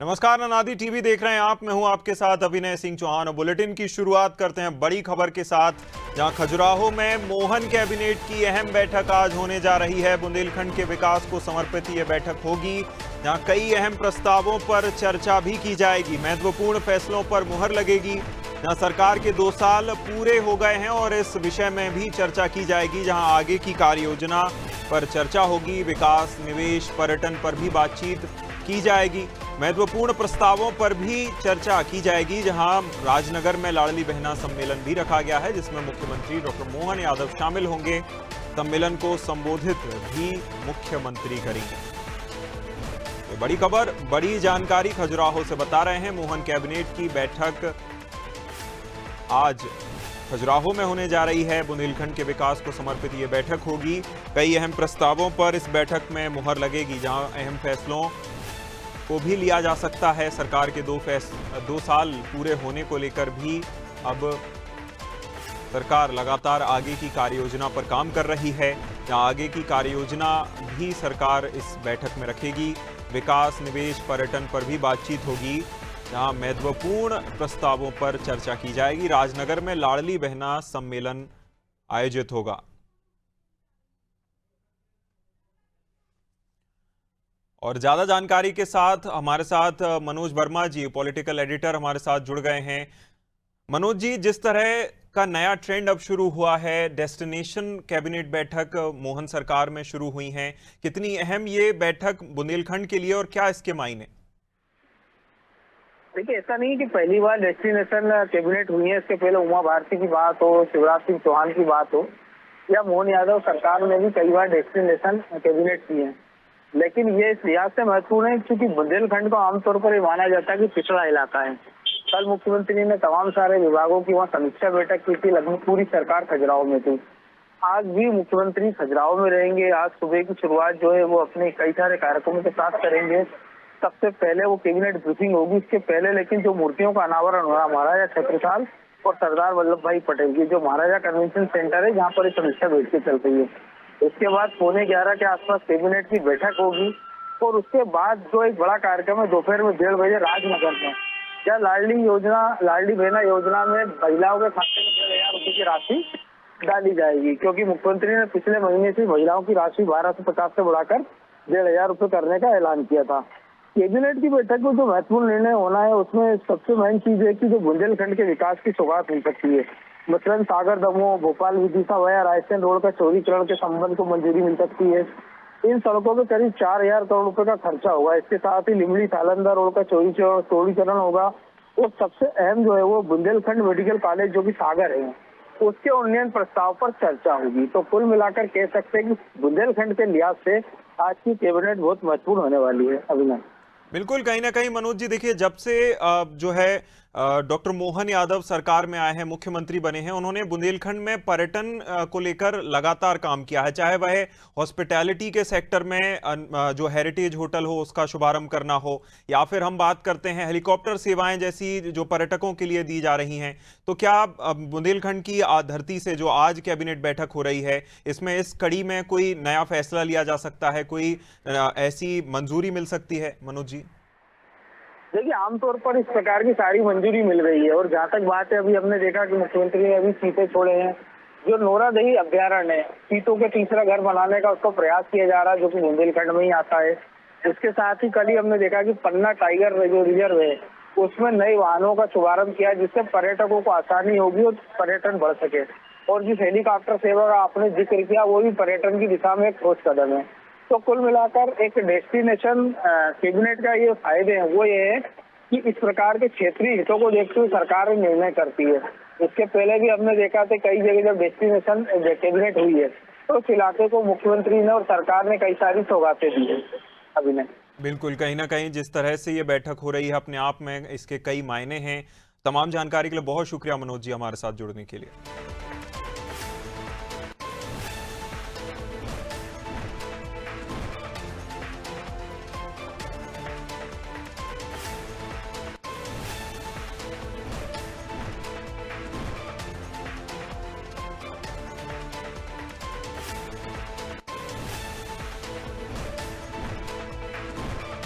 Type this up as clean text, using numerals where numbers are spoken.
नमस्कार, अनादि टीवी देख रहे हैं आप। मैं हूं आपके साथ अभिनय सिंह चौहान और बुलेटिन की शुरुआत करते हैं बड़ी खबर के साथ, जहां खजुराहो में मोहन कैबिनेट की अहम बैठक आज होने जा रही है। बुंदेलखंड के विकास को समर्पित ये बैठक होगी, जहां कई अहम प्रस्तावों पर चर्चा भी की जाएगी। महत्वपूर्ण फैसलों पर मुहर लगेगी, जहां सरकार के 2 साल पूरे हो गए हैं और इस विषय में भी चर्चा की जाएगी, जहां आगे की कार्य योजना पर चर्चा होगी। विकास, निवेश, पर्यटन पर भी बातचीत की जाएगी। महत्वपूर्ण प्रस्तावों पर भी चर्चा की जाएगी, जहां राजनगर में लाडली बहना सम्मेलन भी रखा गया है, जिसमें मुख्यमंत्री डॉक्टर मोहन यादव शामिल होंगे। सम्मेलन को संबोधित भी मुख्यमंत्री करेंगे। तो बड़ी खबर, बड़ी जानकारी खजुराहो से बता रहे हैं। मोहन कैबिनेट की बैठक आज खजुराहो में होने जा रही है। बुंदेलखंड के विकास को समर्पित ये बैठक होगी। कई अहम प्रस्तावों पर इस बैठक में मुहर लगेगी, जहां अहम फैसलों को भी लिया जा सकता है। सरकार के 2 साल पूरे होने को लेकर भी अब सरकार लगातार आगे की कार्य योजना पर काम कर रही है। जहां आगे की कार्य योजना भी सरकार इस बैठक में रखेगी। विकास, निवेश, पर्यटन पर भी बातचीत होगी, जहां महत्वपूर्ण प्रस्तावों पर चर्चा की जाएगी। राजनगर में लाडली बहना सम्मेलन आयोजित होगा। और ज्यादा जानकारी के साथ हमारे साथ मनोज वर्मा जी, पॉलिटिकल एडिटर, हमारे साथ जुड़ गए हैं। मनोज जी, जिस तरह का नया ट्रेंड अब शुरू हुआ है, डेस्टिनेशन कैबिनेट बैठक मोहन सरकार में शुरू हुई है, कितनी अहम ये बैठक बुंदेलखंड के लिए और क्या इसके मायने? देखिए, ऐसा नहीं कि पहली बार डेस्टिनेशन कैबिनेट हुई है। इसके पहले उमा भारती की बात हो, शिवराज सिंह चौहान की बात हो, या मोहन यादव सरकार में भी कई बार डेस्टिनेशन कैबिनेट की है। लेकिन ये इस लिहाज से महत्वपूर्ण है क्योंकि बुंदेलखंड को आमतौर पर ये माना जाता है कि पिछड़ा इलाका है। कल मुख्यमंत्री ने तमाम सारे विभागों की वहाँ समीक्षा बैठक की थी। लगभग पूरी सरकार खजुराहो में थी। आज भी मुख्यमंत्री खजुराहो में रहेंगे। आज सुबह की शुरुआत जो है वो अपने कई सारे कार्यक्रमों के साथ करेंगे। सबसे पहले वो कैबिनेट ब्रीफिंग होगी। इसके पहले लेकिन जो मूर्तियों का अनावरण हो रहा, महाराजा छत्रसाल और सरदार वल्लभ भाई पटेल की, जो महाराजा कन्वेंशन सेंटर है, जहाँ पर समीक्षा बैठक चल रही है। उसके बाद 11:15 के आसपास कैबिनेट की बैठक होगी और उसके बाद जो एक बड़ा कार्यक्रम है दोपहर में 1:30 बजे राजनगर में, जहाँ लाडली बहना योजना में महिलाओं के खाते में 1,500 रुपये की राशि डाली जाएगी, क्योंकि मुख्यमंत्री ने पिछले महीने से महिलाओं की राशि 1250 से बढ़ाकर 1,500 रुपये करने का ऐलान किया था। कैबिनेट की बैठक में जो महत्वपूर्ण निर्णय होना है, उसमें सबसे मेन चीज है कि जो बुंदेलखंड के विकास की शुरुआत हो सकती है। मसलन सागर दमोह, भोपाल विदिशा वाया रायसेन रोड का चौड़ीकरण के संबंध को मंजूरी मिल सकती है। इन सड़कों पे करीब 4,000 करोड़ रुपए का खर्चा होगा। इसके साथ ही लिमड़ी सालंदा रोड का चौड़ीकरण होगा और सबसे अहम जो है वो बुंदेलखंड मेडिकल कॉलेज जो कि सागर है, उसके उन्नयन प्रस्ताव पर चर्चा होगी। तो कुल मिलाकर कह सकते हैं कि बुंदेलखंड के लिहाज से आज की कैबिनेट बहुत महत्वपूर्ण होने वाली है। अभिनय, बिल्कुल, कहीं ना कहीं मनोज जी, देखिए, जब से जो है डॉक्टर मोहन यादव सरकार में आए हैं, मुख्यमंत्री बने हैं, उन्होंने बुंदेलखंड में पर्यटन को लेकर लगातार काम किया है। चाहे वह हॉस्पिटैलिटी के सेक्टर में जो हेरिटेज होटल हो उसका शुभारंभ करना हो, या फिर हम बात करते हैं हेलीकॉप्टर सेवाएं जैसी जो पर्यटकों के लिए दी जा रही हैं। तो क्या बुंदेलखंड की धरती से जो आज कैबिनेट बैठक हो रही है, इसमें इस कड़ी में कोई नया फैसला लिया जा सकता है, कोई ऐसी मंजूरी मिल सकती है मनोज जी? देखिए, आमतौर पर इस प्रकार की सारी मंजूरी मिल रही है। और जहाँ तक बात है, अभी हमने देखा कि मुख्यमंत्री ने अभी चीते छोड़े हैं। जो नोरादही अभ्यारण्य है, चीतों के तीसरा घर बनाने का उसको प्रयास किया जा रहा है, जो कि बुंदेलखंड में ही आता है। इसके साथ ही कल ही हमने देखा कि पन्ना टाइगर जो रिजर्व है, उसमें नए वाहनों का शुभारंभ किया, जिससे पर्यटकों को आसानी होगी और पर्यटन बढ़ सके। और जिस हेलीकॉप्टर सेवा का आपने जिक्र किया, वो भी पर्यटन की दिशा में एक ठोस कदम है। तो कुल मिलाकर एक डेस्टिनेशन कैबिनेट का ये फायदे हैं, वो ये है कि इस प्रकार के क्षेत्रीय हितों को देखते हुए सरकार निर्णय करती है। इसके पहले भी हमने देखा था कई जगह जब डेस्टिनेशन कैबिनेट हुई है, तो उस इलाके को मुख्यमंत्री ने और सरकार ने कई सारी सौगातें दी है। अभिनय, बिल्कुल, कहीं ना कहीं जिस तरह से ये बैठक हो रही है, अपने आप में इसके कई मायने हैं। तमाम जानकारी के लिए बहुत शुक्रिया मनोज जी, हमारे साथ जुड़ने के लिए।